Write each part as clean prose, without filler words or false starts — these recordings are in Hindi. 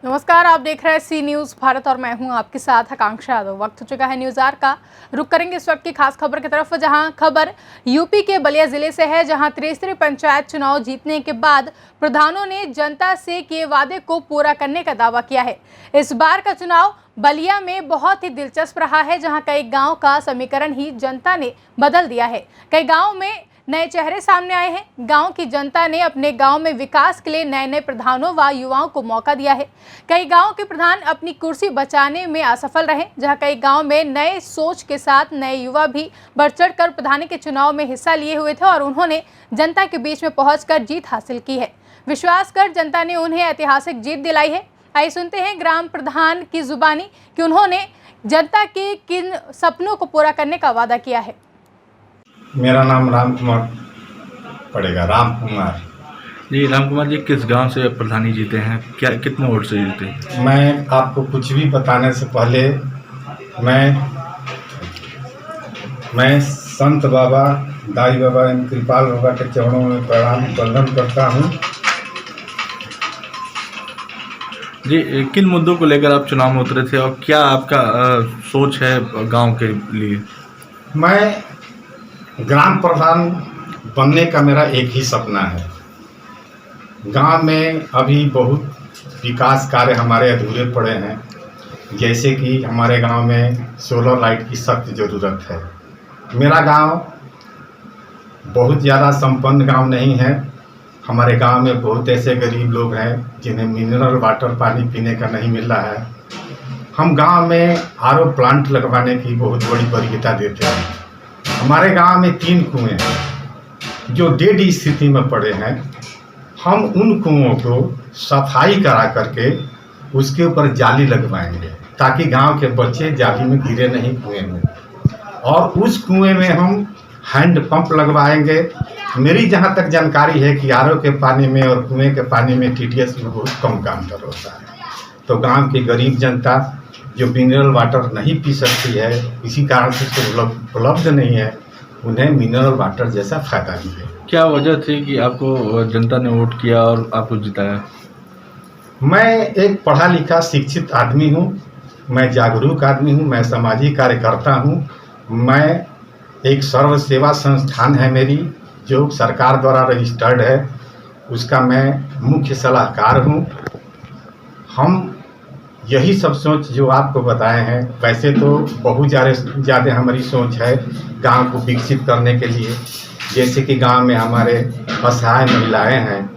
नमस्कार, आप देख रहे हैं सी न्यूज़ भारत और मैं हूं आपके साथ आकांक्षा यादव। वक्त हो चुका है न्यूज़ आर का। रुक करेंगे इस वक्त की खास खबर की तरफ, जहां खबर यूपी के बलिया जिले से है, जहां त्रिस्तरीय पंचायत चुनाव जीतने के बाद प्रधानों ने जनता से किए वादे को पूरा करने का दावा किया है। इस बार का चुनाव बलिया में बहुत ही दिलचस्प रहा है, जहां कई गाँव का समीकरण ही जनता ने बदल दिया है। कई गाँव में नए चेहरे सामने आए हैं। गांव की जनता ने अपने गांव में विकास के लिए नए नए प्रधानों व युवाओं को मौका दिया है। कई गांव के प्रधान अपनी कुर्सी बचाने में असफल रहे, जहां कई गांव में नए सोच के साथ नए युवा भी बढ़ चढ़कर प्रधानी के चुनाव में हिस्सा लिए हुए थे और उन्होंने जनता के बीच में पहुंचकर जीत हासिल की है। विश्वास कर जनता ने उन्हें ऐतिहासिक जीत दिलाई है। आइए सुनते हैं ग्राम प्रधान की जुबानी कि उन्होंने जनता के किन सपनों को पूरा करने का वादा किया है। मेरा नाम राम कुमार पड़ेगा, राम कुमार जी। राम कुमार जी, किस गांव से प्रधानी जीते हैं? क्या कितने वोट से जीते? मैं आपको कुछ भी बताने से पहले मैं संत बाबा, दाई बाबा, कृपाल बाबा के चरणों में प्रणाम वंदन करता हूँ। जी, किन मुद्दों को लेकर आप चुनाव में उतरे थे और क्या आपका सोच है गांव के लिए? मैं ग्राम प्रधान बनने का मेरा एक ही सपना है। गांव में अभी बहुत विकास कार्य हमारे अधूरे पड़े हैं, जैसे कि हमारे गांव में सोलर लाइट की सख्त ज़रूरत है। मेरा गांव बहुत ज़्यादा संपन्न गांव नहीं है। हमारे गांव में बहुत ऐसे गरीब लोग हैं जिन्हें मिनरल वाटर पानी पीने का नहीं मिल रहा है। हम गांव में आरओ प्लांट लगवाने की बहुत बड़ी वरीयता देते हैं। हमारे गांव में 3 कुएं हैं जो डेड स्थिति में पड़े हैं। हम उन कुओं को सफाई करा करके उसके ऊपर जाली लगवाएंगे ताकि गांव के बच्चे जाली में गिरे नहीं कुएं में, और उस कुएं में हम हैंड पंप लगवाएंगे। मेरी जहां तक जानकारी है कि आरओ के पानी में और कुएं के पानी में टीडीएस में बहुत कम काम कर होता है। तो गांव की गरीब जनता जो मिनरल वाटर नहीं पी सकती है, इसी कारण से उपलब्ध नहीं है, उन्हें मिनरल वाटर जैसा फायदा मिले। क्या वजह थी कि आपको जनता ने वोट किया और आपको जिताया? मैं एक पढ़ा लिखा शिक्षित आदमी हूँ, मैं जागरूक आदमी हूँ, मैं सामाजिक कार्यकर्ता हूँ। मैं एक सर्व सेवा संस्थान है मेरी जो सरकार द्वारा रजिस्टर्ड है, उसका मैं मुख्य सलाहकार हूँ। हम यही सब सोच जो आपको बताए हैं, वैसे तो बहुत ज़्यादा हमारी सोच है गांव को विकसित करने के लिए। जैसे कि गांव में हमारे असहाय महिलाएं हैं,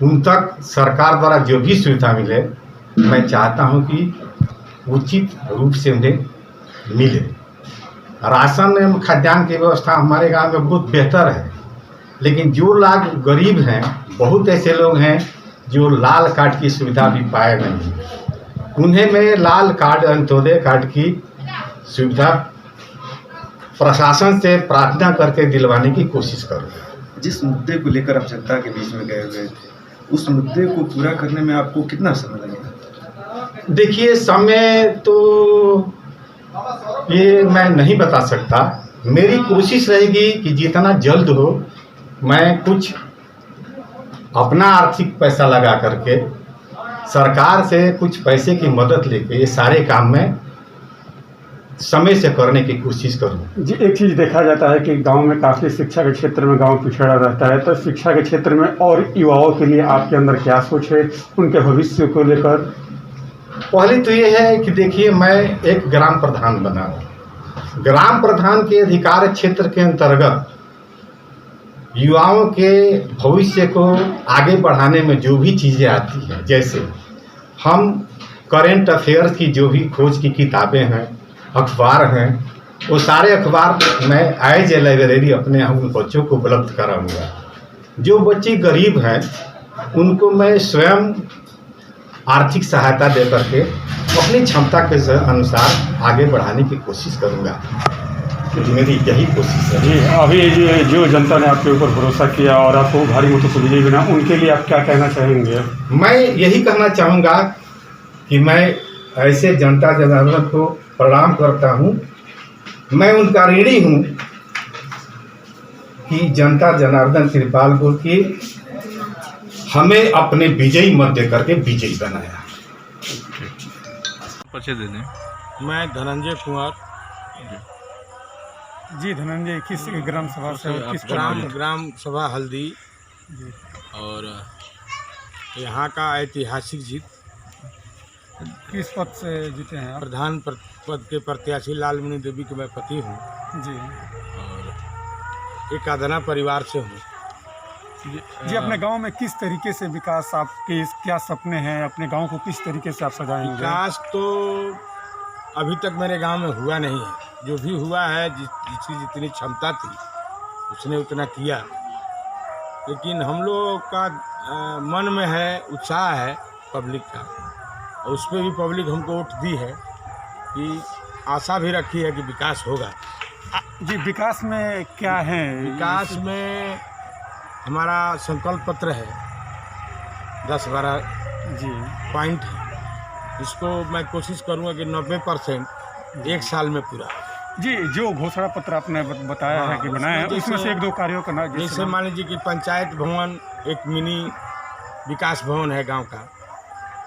उन तक सरकार द्वारा जो भी सुविधा मिले, मैं चाहता हूं कि उचित रूप से उन्हें मिले। राशन एवं खाद्यान्न की व्यवस्था हमारे गांव में बहुत बेहतर है, लेकिन जो लोग गरीब हैं, बहुत ऐसे लोग हैं जो लाल कार्ड की सुविधा भी पाए नहीं। उन्हें मैं लाल कार्ड, अंत्योदय कार्ड की सुविधा प्रशासन से प्रार्थना करके दिलवाने की कोशिश करूँगा। जिस मुद्दे को लेकर आप जनता के बीच में गए हुए थे, उस मुद्दे को पूरा करने में आपको कितना समय लगेगा? देखिए, समय तो ये मैं नहीं बता सकता। मेरी कोशिश रहेगी कि जितना जल्द हो मैं कुछ अपना आर्थिक पैसा लगा करके सरकार से कुछ पैसे की मदद लेके ये सारे काम में समय से करने की कोशिश करूँ। जी, एक चीज़ देखा जाता है कि गांव में काफ़ी शिक्षा के क्षेत्र में गांव पिछड़ा रहता है, तो शिक्षा के क्षेत्र में और युवाओं के लिए आपके अंदर क्या सोच है उनके भविष्य को लेकर? पहले तो ये है कि देखिए, मैं एक ग्राम प्रधान बना हूँ। ग्राम प्रधान के अधिकार क्षेत्र के अंतर्गत युवाओं के भविष्य को आगे बढ़ाने में जो भी चीज़ें आती हैं, जैसे हम करेंट अफेयर्स की जो भी खोज की किताबें हैं, अखबार हैं, वो सारे अखबार मैं एज ए लाइब्रेरी अपने उन बच्चों को उपलब्ध कराऊंगा। जो बच्चे गरीब हैं उनको मैं स्वयं आर्थिक सहायता दे करके अपनी क्षमता के अनुसार आगे बढ़ाने की कोशिश करूंगा। मेरी यही कोशिश है। जी, अभी जो जनता ने आपके ऊपर भरोसा किया और आपको भारी मतों से विजयी बना, उनके लिए आप क्या कहना चाहेंगे? मैं यही कहना चाहूँगा कि मैं ऐसे जनता जनार्दन को प्रणाम करता हूँ। मैं उनका ऋणी हूँ कि जनता जनार्दन कृपाल को कि हमें अपने विजयी मत दे करके विजयी बनाया। परिचय दे दें। मैं धनंजय कुमार, जी धनंजय, किस ग्राम सभा से और किस ग्राम सभा हल्दी और यहाँ का ऐतिहासिक जीत, किस पद से जीते हैं आप? प्रधान पद के प्रत्याशी लालमणि देवी के मैं पति हूँ जी और एक आदना परिवार से हूँ। जी, अपने गांव में किस तरीके से विकास, आपके क्या सपने हैं, अपने गांव को किस तरीके से आप सजाएंगे? विकास तो अभी तक मेरे गांव में हुआ नहीं है। जो भी हुआ है, जिसकी जितनी क्षमता थी उसने उतना किया, लेकिन हम लोग का मन में है, उत्साह है पब्लिक का, और उस पर भी पब्लिक हमको वोट दी है कि आशा भी रखी है कि विकास होगा। जी, विकास में क्या है? विकास में हमारा संकल्प पत्र है, 10-12 जी पॉइंट है। इसको मैं कोशिश करूँगा कि 90% एक साल में पूरा। जी, जो घोषणा पत्र आपने बताया है कि बनाया है, उसमें से 1-2 कार्यों का नाम, जैसे मान लीजिए कि पंचायत भवन एक मिनी विकास भवन है गांव का,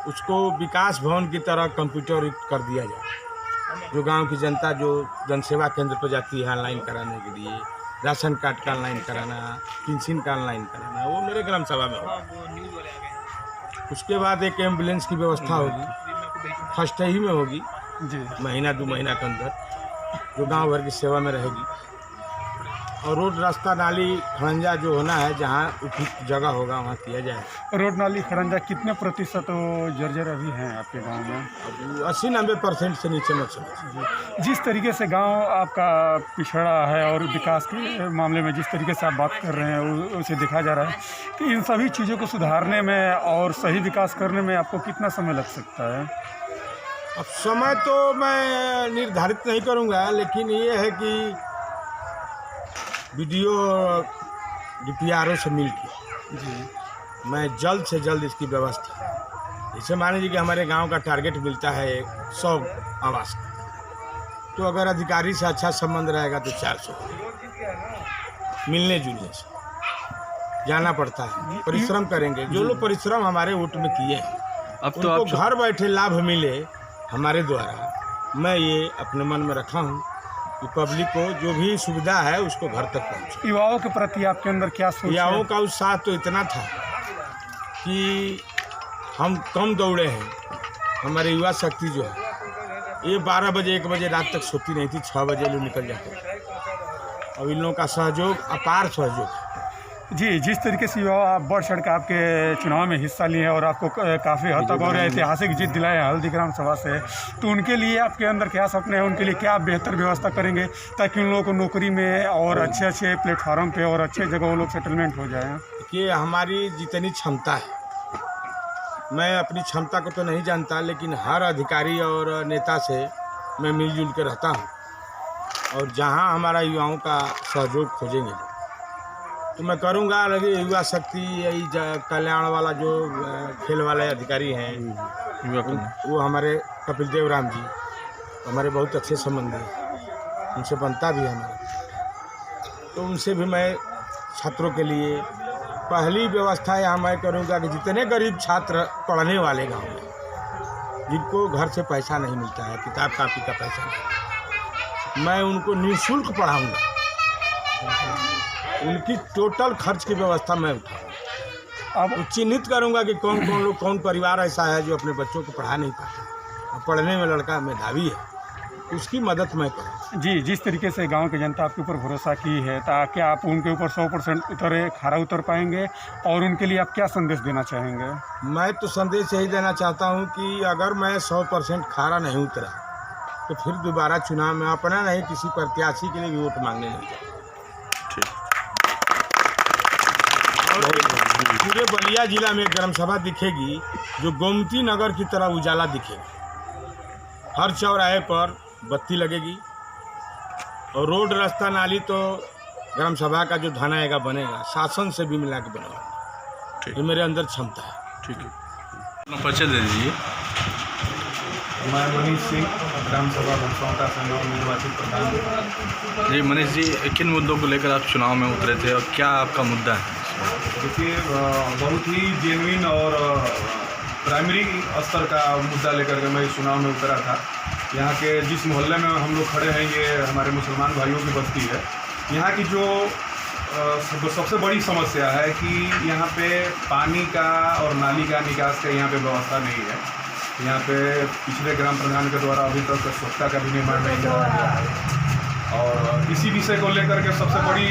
उसको विकास भवन की तरह कंप्यूटरीकृत कर दिया जाए। जो गांव की जनता जो जनसेवा केंद्र पर जाती है ऑनलाइन कराने के लिए, राशन कार्ड का ऑनलाइन कराना, पेंशन का ऑनलाइन कराना, वो मेरे ग्राम सभा में होगा। उसके बाद एक एम्बुलेंस की व्यवस्था होगी, फर्स्ट ही में होगी जी, महीना 2 महीना के अंदर, जो गांव भर की सेवा में रहेगी। और रोड, रास्ता, नाली, खड़ंजा जो होना है, जहां उपयुक्त जगह होगा वहां किया जाए। रोड, नाली, खरंजा कितने प्रतिशत जर्जर अभी हैं आपके गांव में? अब 80-90% से नीचे मत चले। जिस तरीके से गांव आपका पिछड़ा है और विकास के मामले में जिस तरीके से आप बात कर रहे हैं, उसे देखा जा रहा है कि इन सभी चीज़ों को सुधारने में और सही विकास करने में आपको कितना समय लग सकता है? अब समय तो मैं निर्धारित नहीं करूंगा, लेकिन ये है कि BDO DPRO से मिल के जी, मैं जल्द से जल्द इसकी व्यवस्था, जैसे मान लीजिए कि हमारे गांव का टारगेट मिलता है 100 आवास का, तो अगर अधिकारी से अच्छा संबंध रहेगा तो 400 मिलने जुलने से जाना पड़ता है। परिश्रम करेंगे, जो लोग परिश्रम हमारे वोट में किए हैं, अब तो उनको घर बैठे लाभ मिले हमारे द्वारा। मैं ये अपने मन में रखा हूँ कि पब्लिक को जो भी सुविधा है उसको घर तक पहुँचे। युवाओं के प्रति आपके अंदर क्या सोच है? युवाओं का उत्साह तो इतना था कि हम कम दौड़े हैं। हमारे युवा शक्ति जो है, ये 12 बजे 1 बजे रात तक सोती नहीं थी, 6 बजे लोग निकल जाते थे। अब इन लोगों का सहयोग, अपार सहयोग है। जी, जिस तरीके से युवा आप बढ़ चढ़ के आपके चुनाव में हिस्सा लिए और आपको काफ़ी हद तक और ऐतिहासिक जीत दिलाए हैं हल्दी ग्राम सभा से, तो उनके लिए आपके अंदर क्या सपने हैं? उनके लिए क्या बेहतर व्यवस्था करेंगे ताकि उन लोगों को नौकरी में और अच्छे प्लेटफार्म पे और अच्छे जगह वो लोग सेटलमेंट हो जाएं? कि हमारी जितनी क्षमता है, मैं अपनी क्षमता को तो नहीं जानता, लेकिन हर अधिकारी और नेता से मैं मिलजुल के रहता हूँ, और जहाँ हमारा युवाओं का सहयोग खोजेंगे तो मैं करूँगा। लगे युवा शक्ति, यही कल्याण वाला जो खेल वाले अधिकारी हैं, वो हमारे कपिल देव राम जी, हमारे बहुत अच्छे संबंध हैं, उनसे बनता भी है हमारा, तो उनसे भी मैं छात्रों के लिए पहली व्यवस्था यहाँ मैं करूँगा कि जितने गरीब छात्र पढ़ने वाले गाँव में, जिनको घर से पैसा नहीं मिलता है, किताब कापी का पैसा नहीं, मैं उनको निःशुल्क पढ़ाऊँगा। उनकी टोटल खर्च की व्यवस्था मैं उठाऊँगा। अब चिन्हित करूँगा कि कौन परिवार ऐसा है जो अपने बच्चों को पढ़ा नहीं पाता, और पढ़ने में लड़का मेधावी है, उसकी मदद मैं करूँ। जी, जिस तरीके से गांव की जनता आपके ऊपर भरोसा की है, ताकि आप उनके ऊपर 100% खरा उतर पाएंगे, और उनके लिए आप क्या संदेश देना चाहेंगे? मैं तो संदेश यही देना चाहता हूँ कि अगर मैं 100% खरा नहीं उतरा तो फिर दोबारा चुनाव में अपना नहीं, किसी प्रत्याशी के लिए भी वोट मांगने नहीं जाऊँगा। पूरे बलिया जिला में ग्राम सभा दिखेगी जो गोमती नगर की तरह उजाला दिखेगा। हर चौराहे पर बत्ती लगेगी, और रोड, रास्ता, नाली तो ग्राम सभा का जो धन आएगा बनेगा, शासन से भी मिला के बनवाएगा। ये मेरे अंदर क्षमता है। ठीक है, परिचय दे दीजिए। मैं मनीष सिंह, ग्राम सभा भंसौटा से निर्वाचित प्रधान। जी मनीष जी, किन मुद्दों को लेकर आप चुनाव में उतरे थे और क्या आपका मुद्दा है? देखिए, बहुत ही जेन्युइन और प्राइमरी स्तर का मुद्दा लेकर के मैं इस चुनाव में उतरा था। यहाँ के जिस मोहल्ले में हम लोग खड़े हैं, ये हमारे मुसलमान भाइयों की बस्ती है। यहाँ की जो सबसे बड़ी समस्या है कि यहाँ पे पानी का और नाली का निकास का यहाँ पे व्यवस्था नहीं है। यहाँ पे पिछले ग्राम प्रधान के द्वारा अभी तक स्वच्छता का भी निर्माण नहीं कराया गया है। और इसी विषय को लेकर के सबसे बड़ी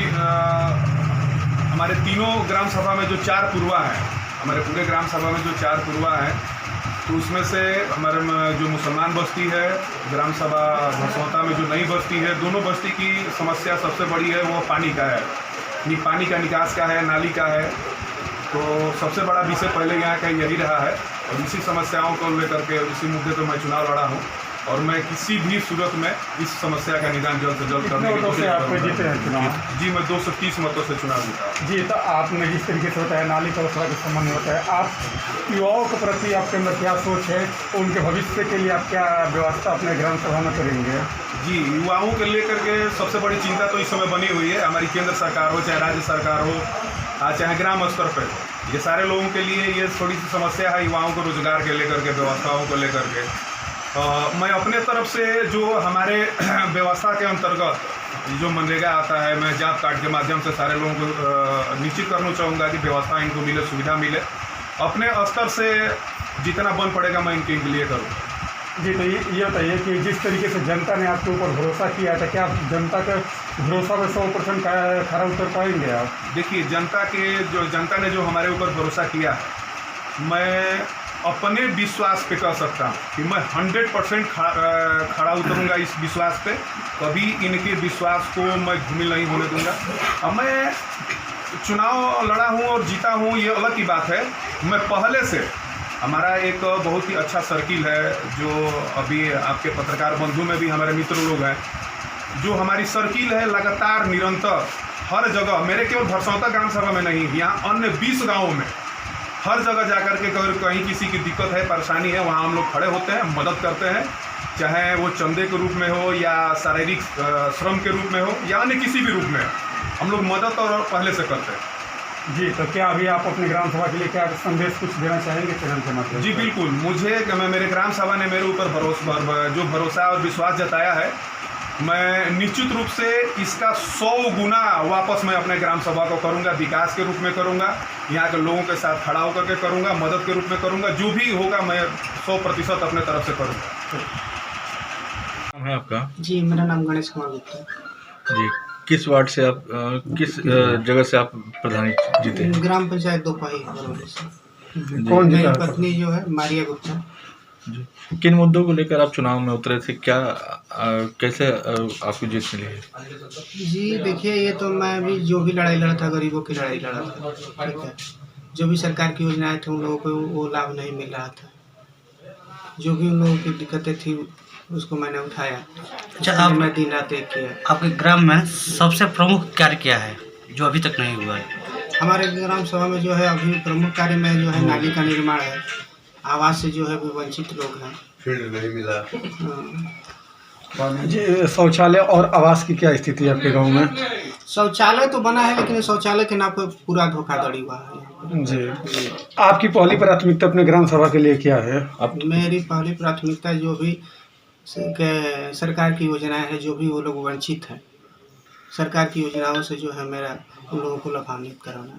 हमारे तीनों ग्राम सभा में जो 4 पुरवा हैं, हमारे पूरे ग्राम सभा में जो 4 पुरवा हैं, तो उसमें से हमारे जो मुसलमान बस्ती है, ग्राम सभा भरसौता में जो नई बस्ती है, दोनों बस्ती की समस्या सबसे बड़ी है वो पानी का है। पानी का निकास का है, नाली का है। तो सबसे बड़ा विषय पहले यहाँ का यही रहा है और इसी समस्याओं को लेकर के इसी मुद्दे पर मैं चुनाव लड़ा हूँ और मैं किसी भी सूरत में इस समस्या का निदान जल्द से जल्द करने की कोशिश आप जीते हैं चुनाव? जी, मैं 230 मतों से चुनाव जीता। जी, तो आपने जिस तरीके से होता है नाली का के संबंध में होता है, आप युवाओं के प्रति आपके अंदर क्या सोच है? उनके भविष्य के लिए आप क्या व्यवस्था अपने ग्राम सभा में करेंगे? जी, युवाओं के लेकर के सबसे बड़ी चिंता तो इस समय बनी हुई है। हमारी केंद्र सरकार हो, चाहे राज्य सरकार हो, चाहे ग्राम स्तर पर, ये सारे लोगों के लिए ये थोड़ी सी समस्या है युवाओं को रोजगार के लेकर के, व्यवस्थाओं को लेकर के। मैं अपने तरफ से जो हमारे व्यवस्था के अंतर्गत जो मनरेगा आता है, मैं जॉब कार्ड के माध्यम से सारे लोगों को निश्चित करना चाहूँगा कि व्यवस्था इनको मिले, सुविधा मिले। अपने स्तर से जितना बन पड़ेगा मैं इनके लिए करूँ। जी, तो ये बताइए कि जिस तरीके से जनता ने आपके ऊपर भरोसा किया था, क्या आप जनता का भरोसा में 100% खरा उतर पाएंगे आप? देखिए, जनता ने जो हमारे ऊपर भरोसा किया, मैं अपने विश्वास पे कह सकता हूँ कि मैं 100% खड़ा उतरूँगा इस विश्वास पे। कभी इनके विश्वास को मैं धूमिल नहीं होने दूँगा। अब मैं चुनाव लड़ा हूँ और जीता हूँ, ये अलग की बात है। मैं पहले से हमारा एक बहुत ही अच्छा सर्किल है, जो अभी आपके पत्रकार बंधु में भी हमारे मित्र लोग हैं, जो हमारी सर्किल है लगातार निरंतर हर जगह, मेरे केवल भरसौता ग्राम सभा में नहीं, यहाँ अन्य 20 गाँवों में हर जगह जाकर के कहीं किसी की दिक्कत है, परेशानी है, वहाँ हम लोग खड़े होते हैं, मदद करते हैं, चाहे वो चंदे के रूप में हो या शारीरिक श्रम के रूप में हो या अन्य किसी भी रूप में, हम लोग मदद और पहले से करते हैं। जी, तो क्या अभी आप अपने ग्राम सभा के लिए क्या संदेश कुछ देना चाहेंगे चैनल के माध्यम से? जी बिल्कुल, मेरे ग्राम सभा ने मेरे ऊपर जो भरोसा और विश्वास जताया है, मैं निश्चित रूप से इसका 100 गुना वापस मैं अपने ग्राम सभा को करूंगा, विकास के रूप में करूंगा, यहाँ के लोगों के साथ खड़ा होकर के करूंगा, मदद के रूप में करूंगा, जो भी होगा मैं 100% अपने तरफ से करूंगा। नाम है आपका? जी, मेरा नाम गणेश कुमार गुप्ता है। जी, किस वार्ड से आप किस जगह से आप प्रधानी जीते हैं? ग्राम पंचायत दोपाही बरौली से। कौन मेरी जीता? पत्नी जो है मारिया गुप्ता। जी, किन मुद्दों को लेकर आप चुनाव में उतरे थे? क्या कैसे आपको जीत मिली है? जी देखिए, ये तो मैं भी जो भी लड़ाई लड़ा था, गरीबों की लड़ाई लड़ा था, ठीक है। जो भी सरकार की योजनाएं थी उन लोगों को वो लाभ नहीं मिल रहा था। जो भी उन लोगों की दिक्कतें थी उसको मैंने उठाया। अच्छा, आप मैं दिन रात एक किया। आपके ग्राम में सबसे प्रमुख कार्य क्या है जो अभी तक नहीं हुआ है? हमारे ग्राम सभा में जो है अभी प्रमुख कार्य में जो है नाली का निर्माण है, आवास से जो है वंचित लोग हैं। फील्ड नहीं मिला। जी, शौचालय और आवास की क्या स्थिति है आपके गांव में? शौचालय तो बना है, लेकिन शौचालय के नाम पर पूरा धोखाधड़ी हुआ है। जी, आपकी पहली प्राथमिकता अपने ग्राम सभा के लिए क्या है? मेरी पहली प्राथमिकता जो भी सरकार की योजनाएं हैं, जो भी वो लोग वंचित हैं, सरकार की योजनाओं से जो है मेरा उन लोगों को लाभान्वित कराना है।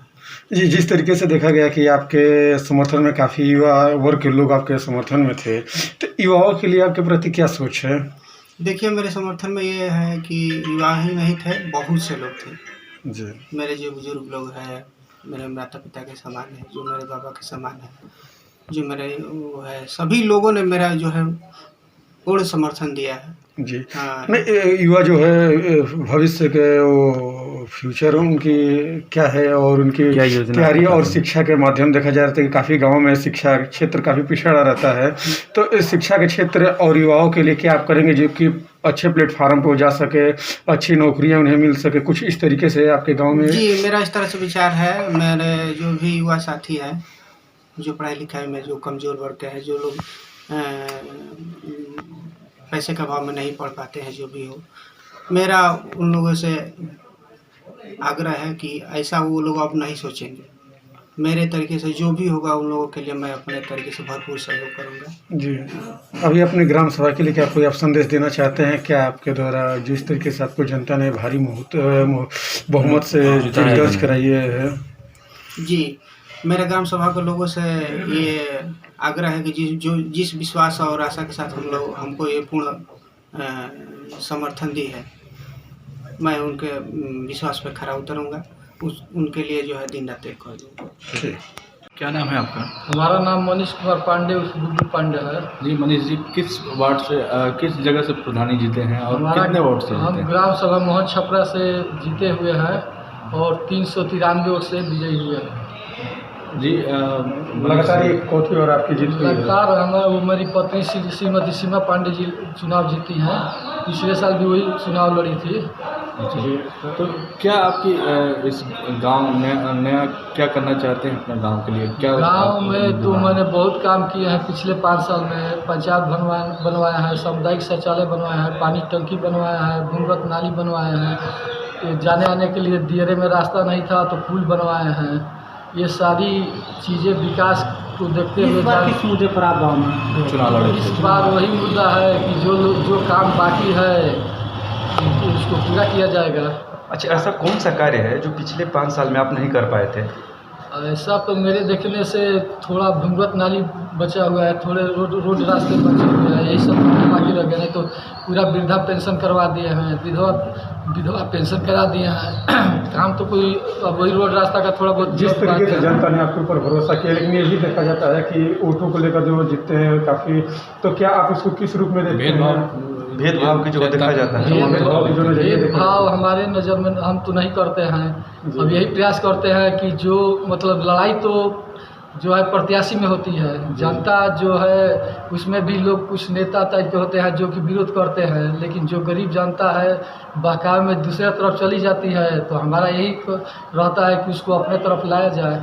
जी, जिस तरीके से देखा गया कि आपके समर्थन में काफ़ी युवा वर्ग के लोग आपके समर्थन में थे, तो युवाओं के लिए आपके प्रति क्या सोच है? देखिए, मेरे समर्थन में ये है कि युवा ही नहीं थे, बहुत से लोग थे। जी, मेरे जो बुजुर्ग लोग हैं, मेरे माता पिता के समान है, जो मेरे बाबा के समान है, जो मेरे वो है, सभी लोगों ने मेरा जो है पूर्ण समर्थन दिया है। जी। हाँ। नहीं, युवा जो है भविष्य के वो फ्यूचर उनकी क्या है और उनकी क्या योजना तैयारी है? और शिक्षा के माध्यम देखा जा रहा है कि काफ़ी गाँव में शिक्षा क्षेत्र काफ़ी पिछड़ा रहता है, तो इस शिक्षा के क्षेत्र और युवाओं के लिए क्या आप करेंगे जो कि अच्छे प्लेटफार्म पर जा सके, अच्छी नौकरियां उन्हें मिल सके, कुछ इस तरीके से आपके गाँव में? जी, मेरा इस तरह से विचार है। मेरे जो भी युवा साथी हैं, जो पढ़ाई लिखाई में जो कमज़ोर वर्ग के हैं, जो लोग पैसे के अभाव में नहीं पढ़ पाते हैं, जो भी हो, मेरा उन लोगों से आग्रह है कि ऐसा वो लोग अब नहीं सोचेंगे। मेरे तरीके से जो भी होगा उन लोगों के लिए मैं अपने तरीके से भरपूर सहयोग करूँगा। जी, अभी अपने ग्राम सभा के लिए क्या कोई आप संदेश देना चाहते हैं? क्या आपके द्वारा जिस तरीके से आपको जनता ने भारी बहुमत से जीत दर्ज कराई है? जी, मेरे ग्राम सभा के लोगों से ये आग्रह है कि जिस विश्वास और आशा के साथ हमको ये पूर्ण समर्थन दी है, मैं उनके विश्वास पे खरा उतरूँगा। उनके लिए जो है दिन रात एक कर दूँगा। क्या नाम है आपका? हमारा नाम मनीष कुमार पांडे उर्फ गुड्डू पांडे है। जी मनीष जी, किस वार्ड से किस जगह से प्रधानी जीते हैं और कितने वोट से हम जीते हैं? ग्राम सभा मोहन छपरा से जीते हुए हैं और 393 वोट से विजयी हुए हैं। जी लगातार ये कौथी और आपकी जीत हुई है? लगातार वो मेरी पत्नी श्रीमती सीमा पांडे जी चुनाव जीती हैं। पिछले साल भी वही चुनाव लड़ी थी। तो क्या आपकी इस गांव में नया क्या करना चाहते हैं अपने गांव के लिए? क्या गांव में तो मैंने बहुत काम किए हैं पिछले 5 साल में। पंचायत बनवाया है, सामुदायिक शौचालय बनवाया है, पानी टंकी बनवाया है, भूमिगत नाली बनवाया है, जाने आने के लिए दियरे में रास्ता नहीं था तो पुल बनवाए हैं। ये सारी चीज़ें विकास को देखते हुए किस मुद्दे पर आप गाँव में चुनाव लड़े? इस बार वही मुद्दा है कि जो काम बाकी है उसको पूरा किया जाएगा। अच्छा, ऐसा कौन सा कार्य है जो पिछले 5 साल में आप नहीं कर पाए थे? ऐसा तो मेरे देखने से थोड़ा भूमिगत नाली बचा हुआ है, थोड़े रोड रास्ते बचे हुए हैं, यही सब बाकी रह गए। नहीं तो पूरा वृद्धा पेंशन करवा दिए हैं, विधवा पेंशन करा दिए हैं। काम तो कोई अब वही रोड रास्ता का थोड़ा बहुत जिस तरीके से जनता ने आपके ऊपर भरोसा किया, लेकिन ये भी देखा जाता है कि वोटों को लेकर जो जीतते हैं काफ़ी, तो क्या आप इसको किस रूप में देखते हैं? भेदभाव की जो देखा जाता है, भेदभाव हमारे नज़र में हम तो नहीं करते हैं। अब यही प्रयास करते हैं कि जो मतलब लड़ाई तो जो है प्रत्याशी में होती है, जनता जो है उसमें भी लोग कुछ नेता टाइप के होते हैं जो कि विरोध करते हैं, लेकिन जो गरीब जनता है बहकावे में दूसरे तरफ चली जाती है। तो हमारा यही रहता है कि उसको अपने तरफ लाया जाए,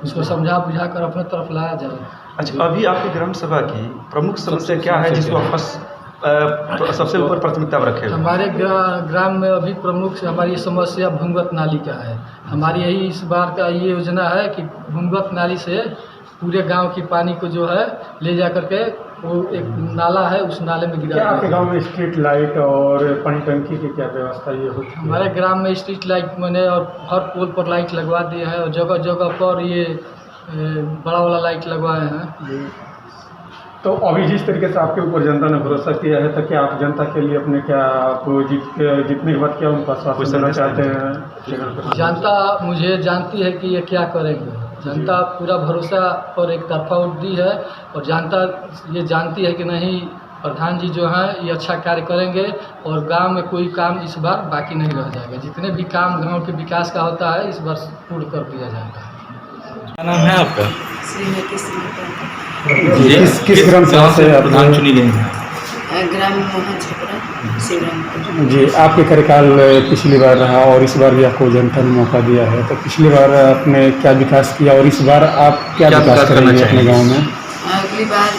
उसको समझा बुझा कर अपने तरफ लाया जाए। अच्छा, अभी आपकी ग्राम सभा की प्रमुख समस्या क्या है जिसको आप सबसे ऊपर प्राथमिकता में रखे? हमारे ग्राम में अभी प्रमुख हमारी समस्या भूमिगत नाली का है। हमारी यही इस बार का ये योजना है कि भूमिगत नाली से पूरे गांव की पानी को जो है ले जा करके वो एक नाला है उस नाले में गिरा। क्या आपके गांव में स्ट्रीट लाइट और पानी टंकी की क्या व्यवस्था ये होती है? हमारे ग्राम में स्ट्रीट लाइट मैंने और हर पोल पर लाइट लगवा दिए हैं और जगह जगह पर ये बड़ा वाला लाइट लगवाए हैं। तो अभी जिस तरीके से आपके ऊपर जनता ने भरोसा किया है, तो क्या आप जनता के लिए अपने क्या आप जीतने के बाद क्या उनका आश्वासन देना चाहते हैं? जनता मुझे जानती है कि ये क्या करेंगे। जनता पूरा भरोसा और एक तरफा वोट दी है और जनता ये जानती है कि नहीं प्रधान जी जो हैं ये अच्छा कार्य करेंगे और गांव में कोई काम इस बार बाकी नहीं रह जाएगा। जितने भी काम गांव के विकास का होता है इस बार पूर्ण कर दिया जाएगा। क्या नाम है आपका? किस ग्राम सभा से प्रधान चुनी गई हैं? ग्राम मोहन छपरा शिवरामपुर। जी, आपके कार्यकाल पिछली बार रहा और इस बार भी आपको जनता ने मौका दिया है, तो पिछली बार आपने क्या विकास किया और इस बार आप क्या विकास करेंगे अपने गांव में? अगली बार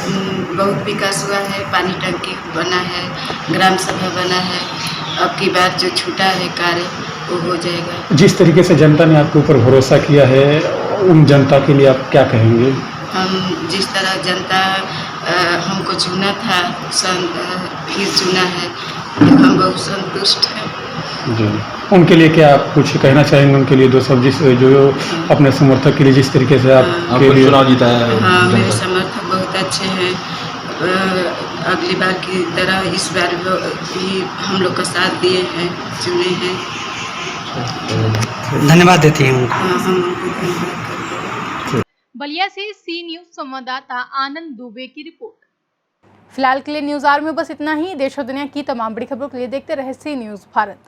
बहुत विकास हुआ है, पानी टंकी बना है, ग्राम सभा बना है। अब की बार जो छूटा है कार्य वो हो जाएगा। जिस तरीके से जनता ने आपके ऊपर भरोसा किया है उन जनता के लिए आप क्या कहेंगे? हम जिस तरह जनता हमको चुना था फिर चुना है तो हम बहुत संतुष्ट हैं। जी, उनके लिए क्या आप कुछ कहना चाहेंगे? उनके लिए दो सब जो अपने समर्थक के लिए जिस तरीके से आपके लिए चुनाव जीता है? हाँ, मेरे समर्थक बहुत अच्छे हैं। अगली बार की तरह इस बार भी हम लोग का साथ दिए हैं, चुने हैं। धन्यवाद देती हूँ। हाँ, हम उनको धन्यवाद करते हैं। बलिया से सी न्यूज संवाददाता आनंद दुबे की रिपोर्ट। फिलहाल के लिए न्यूज आवर में बस इतना ही। देश और दुनिया की तमाम बड़ी खबरों के लिए देखते रहे सी न्यूज भारत।